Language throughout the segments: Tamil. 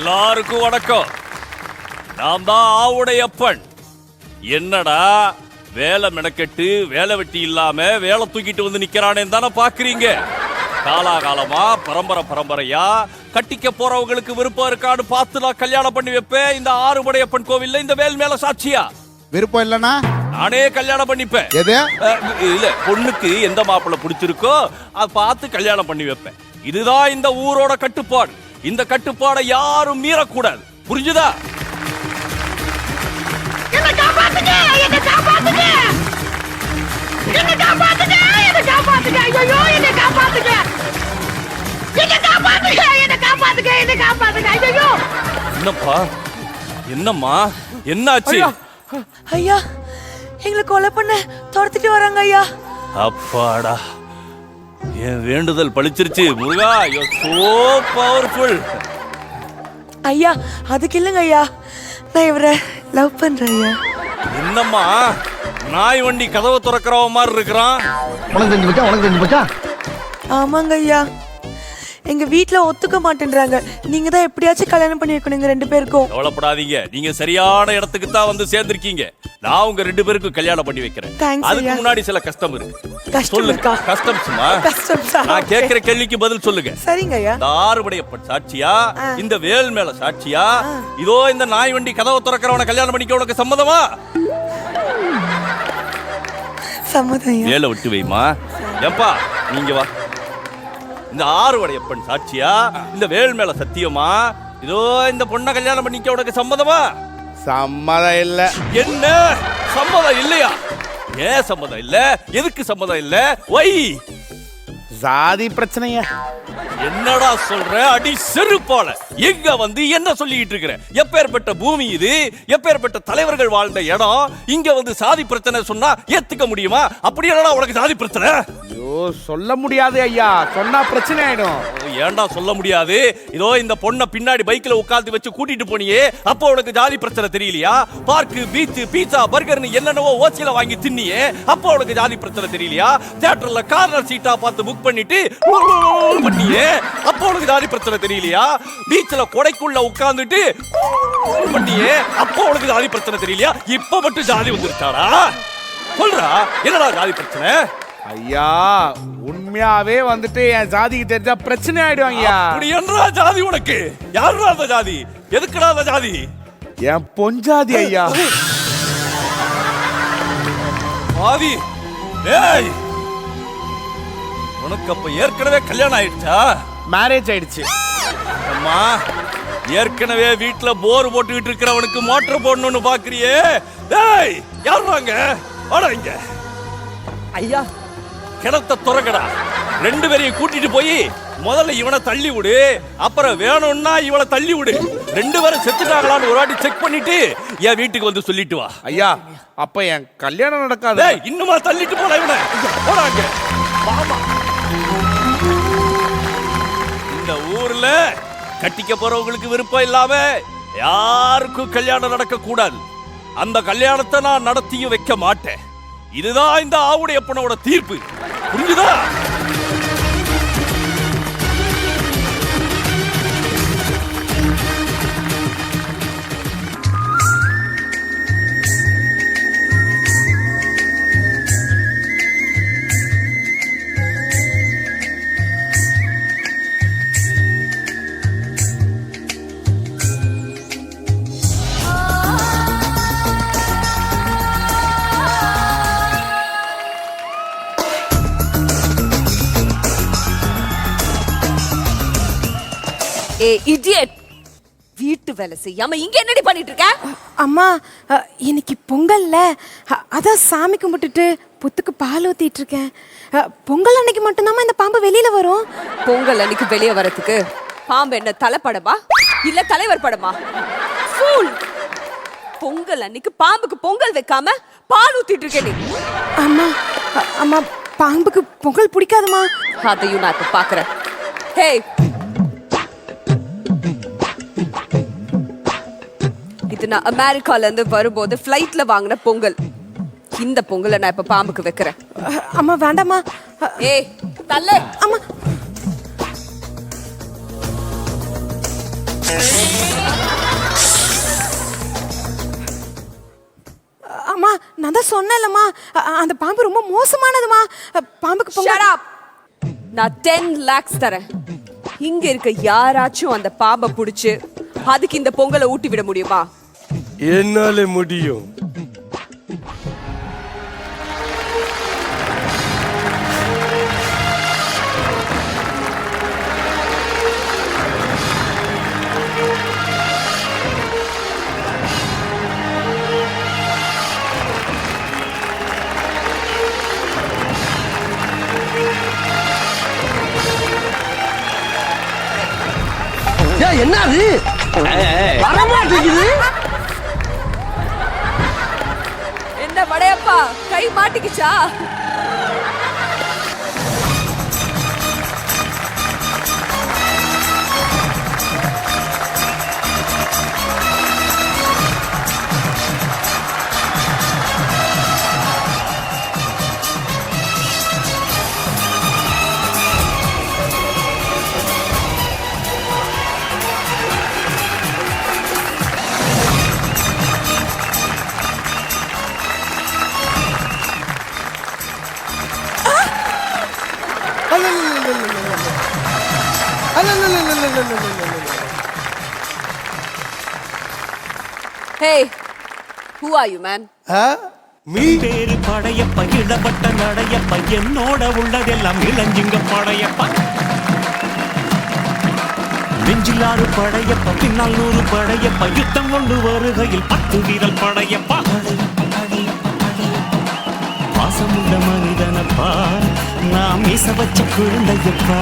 எல்லாருக்கும் வணக்கம். நான் தான் ஆவுடையப்பன். என்னடா வேலை மெனக்கெட்டு வேலை வெட்டி இல்லாம வேலை தூக்கிட்டு வந்து நிக்கிறானே தானே பாக்குறீங்க. காலாகாலமா பரம்பரையா கட்டிக்க போறவங்களுக்கு விருப்பம் இருக்கான்னு பார்த்து நான் கல்யாணம் பண்ணி வைப்பேன். இந்த ஆறுபடையப்பன் கோவில்ல இந்த வேல் மேல சாட்சியா. விருப்பம் இல்லனா நானே கல்யாணம் பண்ணிப்பேன். எது இல்ல, பொண்ணுக்கு எந்த மாப்பிள்ளை பிடிச்சிருக்கோ அதை பார்த்து கல்யாணம் பண்ணி வைப்பேன். இதுதான் இந்த ஊரோட கட்டுப்பாடு. இந்த கட்டுப்பாடை யாரும் மீறக்கூடாது. புரிஞ்சுதா? என்னப்பா, என்னம்மா, என்னாச்சு? ஐயா, எங்களை கொலை பண்ண துரத்திட்டு வராங்க ஐயா. அப்பாடா, என் வேண்டுதல் பழிச்சிருச்சு. முருகா, யூ சோ பவர்ஃபுல். ஐயா, அதுக்கு இல்லைங்க ஐயா, நான் இவரை லவ் பண்றேன் ஐயா. என்னம்மா, நாய் வண்டி கதவை திறக்கிறவ மாதிரி இருக்கிறான். உனக்கு தெரிஞ்சு போச்சா? ஆமாங்க ஐயா, எங்க வீட்டுல ஒத்துக்க மாட்டேன்றாங்க. நீங்க தான் எப்படியாச்சும் கல்யாணம் பண்ணி வைக்கணுங்க ரெண்டு பேருக்கும். கவலைப்படாதீங்க, நீங்க சரியான இடத்துக்கு தான் வந்து சேர்ந்திருக்கீங்க. நான் உங்க ரெண்டு பேருக்கும் கல்யாணம் பண்ணி வைக்கிறேன். அதுக்கு முன்னாடி சில கஷ்டம் இருக்கு. சொல்லுங்க. கஷ்டம்ஸ்மா? நான் கேட்கிற கேள்விக்கு பதில் சொல்லுங்க. சரிங்க ஐயா. இந்த ஆறுபடையப்பன் சாட்சியா, இந்த வேல் மேல சாட்சியா, இதோ இந்த நாய் வண்டி கதவை திறக்கிறவனை கல்யாணம் பண்ணிக்க உனக்கு சம்மதமா? சம்மதம். வேலை விட்டு வைமா. ஏப்பா, நீங்க வா. இந்த ஆறுபடையப்பன் சாட்சியா, இந்த வேல் மேல சத்தியமா, இதோ இந்த பொண்ணை கல்யாணம் பண்ணிக்க உனக்கு சம்மதமா? சம்மதம் இல்ல. என்ன சம்மதம் இல்லையா? ஏன் சம்மதம் இல்ல? எதுக்கு சம்மதம் இல்ல? வை. சாதி பிரச்சனையா? என்னடா சொல்ற? அடி செருப்பால எங்க வந்து என்ன சொல்லிட்டு இருக்கிற? எப்பேற்பட்ட பூமி இது, எப்பேற்பட்ட தலைவர்கள் வாழ்ந்த இடம். இங்க வந்து சாதி பிரச்சனை சொன்னா ஏத்துக்க முடியுமா? அப்படி என்னடா உனக்கு சாதி பிரச்சனை? ஐயோ, சொல்ல முடியாது ஐயா, சொன்னா பிரச்சனை ஆயிடும். ஏன்டா சொல்ல முடியாது? இதோ இந்த பொண்ணை பின்னாடி பைக்ல உட்கார்ந்து வச்சு கூட்டிட்டு போனியே, அப்போ உனக்கு ஜாதி பிரச்சனை தெரியலையா? பார்க்கு, பீச், பீட்சா, பர்கர்னு என்னென்னவோ ஓச்சில வாங்கி தின்னியே, அப்போ உனக்கு ஜாதி பிரச்சனை தெரியலையா? தியேட்டர்ல கார்னர் சீட்டா பார்த்து புக் பண்ணிட்டு பண்ணியே, அப்போ உனக்கு ஜாதி பிரச்சனை தெரியலையா? பீச்ல கொடைக்குள்ள உட்கார்ந்துட்டு பண்ணியே, அப்போ உனக்கு ஜாதி பிரச்சனை தெரியலையா? இப்ப மட்டும் ஜாதி வந்துருச்சாடா? சொல்றா, என்னடா ஜாதி பிரச்சனை? ஐயா, உண்மையாவே வந்துட்டு என் ஜாதிக்கு தெரிஞ்சா பிரச்சனை ஆயிடுவாங்க. அப்படி என்னடா ஜாதி உனக்கு? யாருடா அந்த ஜாதி? எதுக்குடா அந்த ஜாதி? என் பொஞ்சாதி ஐயா. ஆதி, ஏய், உனக்கு அப்ப ஏற்கனவே கல்யாணம் ஆயிடுச்சா? மேரேஜ் ஆயிடுச்சு. அம்மா, ஏற்கனவே வீட்டுல போர் போட்டுக்கிட்டு இருக்கிறவனுக்கு மோட்டர் போடணும்னு பாக்குறியே? டேய், யாருவாங்க? வாடா இங்க. ஐயா, கிணத்த துறக்கடா. ரெண்டு பேரையும் கூட்டிட்டு போய் முதல்ல இவனை தள்ளி விடு, அப்புறம் வேணும்னா இவனை தள்ளி விடு. ரெண்டு பேரும் செத்துட்டாங்களான்னு ஒரு வாட்டி செக் பண்ணிட்டு என் வீட்டுக்கு வந்து சொல்லிட்டு வா. ஐயா, அப்ப என் கல்யாணம் நடக்காது. இன்னுமா தள்ளிட்டு போல இவனை? போறாங்க. இந்த ஊர்ல கட்டிக்க போறவங்களுக்கு விருப்பம் இல்லாம யாருக்கும் கல்யாணம் நடக்க கூடாது. அந்த கல்யாணத்தை நான் நடத்தியும் வைக்க மாட்டேன். இதுதான் இந்த ஆவுடையப்பனோட தீர்ப்பு. புரிஞ்சுதா? இடியட், வீட்டு வேலை செய்யாம இங்க என்னடி பண்ணிட்டு இருக்க? அம்மா, இன்னைக்கு பொங்கல்ல, அதான் சாமி கும்பிட்டுட்டு புத்துக்கு பால் ஊத்திட்டு இருக்கேன். பொங்கல் அன்னைக்கு மட்டும்தான் இந்த பாம்பு வெளியில வரும். பொங்கல் அன்னைக்கு வெளியே வரதுக்கு பாம்பு என்ன தலைப்படமா இல்ல தலைவர் படமா? பொங்கல் அன்னைக்கு பாம்புக்கு பொங்கல் வைக்காம பால் ஊத்திட்டு இருக்கேன். அம்மா, அம்மா, பாம்புக்கு பொங்கல் பிடிக்காதுமா. அதையும் நான் இப்ப பாக்குறேன். ஹே, இது நான் அமெரிக்கால இருந்து வரும்போது ஃப்ளைட்ல வாங்கின பொங்கல். இந்த பொங்கலை நான் இப்ப பாம்புக்கு வைக்கிறேன். அம்மா வேண்டாமா. ஏய் தல்லே. அம்மா அந்த பாம்பு ரொம்ப மோசமானதுமா. பாம்புக்கு Shut பொங்கல். up. நான் 10 lakhs தரேன். இங்க இருக்க யாராச்சும் அந்த பாம்பை புடிச்சு அதுக்கு இந்த பொங்கலை ஊட்டி விட முடியுமா? என்னால முடியும். என்னது வரமாட்டேங்குது? என்ன வடையப்பா கை மாட்டிக்கிச்சா? Hey, who are you, man? பேரு படையப்ப இடப்பட்ட நடையப்ப என்னோட உள்ளதெல்லாம் இளஞ்சிங்க படையப்ப நெஞ்சிலாறு படையப்ப பின்னால் 100 படையப்ப யுத்தம் கொண்டு வருகையில் 10 வீரல் படையப்பா பாசமுள்ள மனிதனப்பா நாம் மீச வச்ச குழந்தையப்பா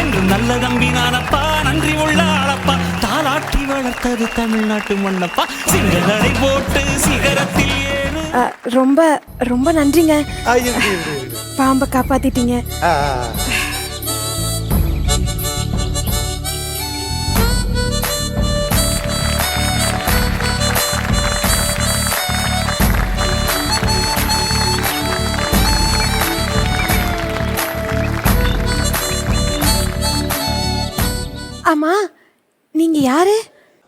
என்று நல்ல தம்பி நானப்பா நன்றி உள்ள ஆளப்பா தாலாட்டி வளர்த்தது தமிழ்நாட்டு மண்ணப்பா சிங்கங்களை போட்டு சிகரத்தில் ஏறு. ரொம்ப ரொம்ப நன்றிங்க. பாம்பை காப்பாத்திட்டீங்க. ஆமா நீங்க யாரு?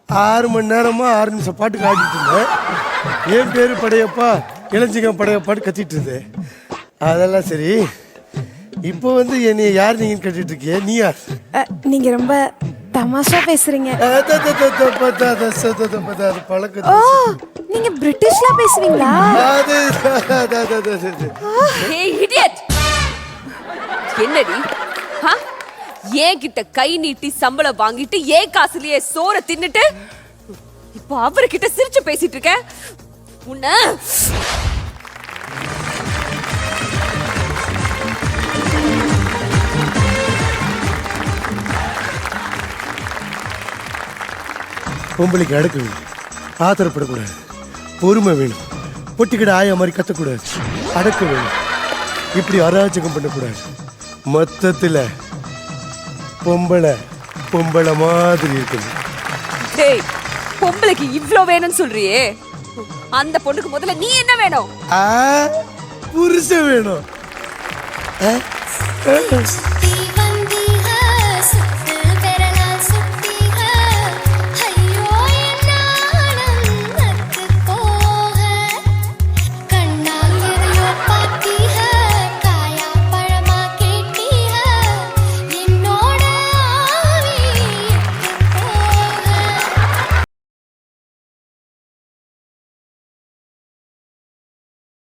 6 மணி நேரமா 6 நிமிஷம் பாட்டுக்கு ஆடிட்டு இருந்தேன். என் பேரு படையப்பா இளஞ்சிங்கம் படையப்பான்னு கத்திட்டு இருந்தேன். அதெல்லாம் சரி. இப்போ வந்து என்னை யார் நீங்கன்னு கட்டிட்டு இருக்கிய? நீ யார்? நீங்க ரொம்ப தமாஷா பேசுறீங்க. பழக்க. ஓ நீங்க பிரிட்டிஷ்ல பேசுவீங்களா? Hey idiot. என்னடி? ஹ? ஏன் கிட்ட கை நீட்டி சம்பளம் வாங்கிட்டு ஏன் காசுலயே சோற தின்னுட்டு இப்போ அவர்கிட்ட சிரிச்சு பேசிட்டு இருக்க? உன்ன பொம்பளைக்கு அடக்க வேணும், ஆத்திரப்படக்கூடாது, பொறுமை வேணும், பொட்டிக்கிட ஆயா மாதிரி கத்தக்கூடாது, அடக்க வேணும், இப்படி அராஜகம் பண்ணக்கூடாது. மொத்தத்தில் பொம்பளை பொம்பளை மாதிரி இருக்குது. டேய் பொம்பளைக்கு இவ்ளோ வேணும்னு சொல்றியே, அந்த பொண்ணுக்கு முதல்ல நீ என்ன வேணும்? புருஷன் வேணும்.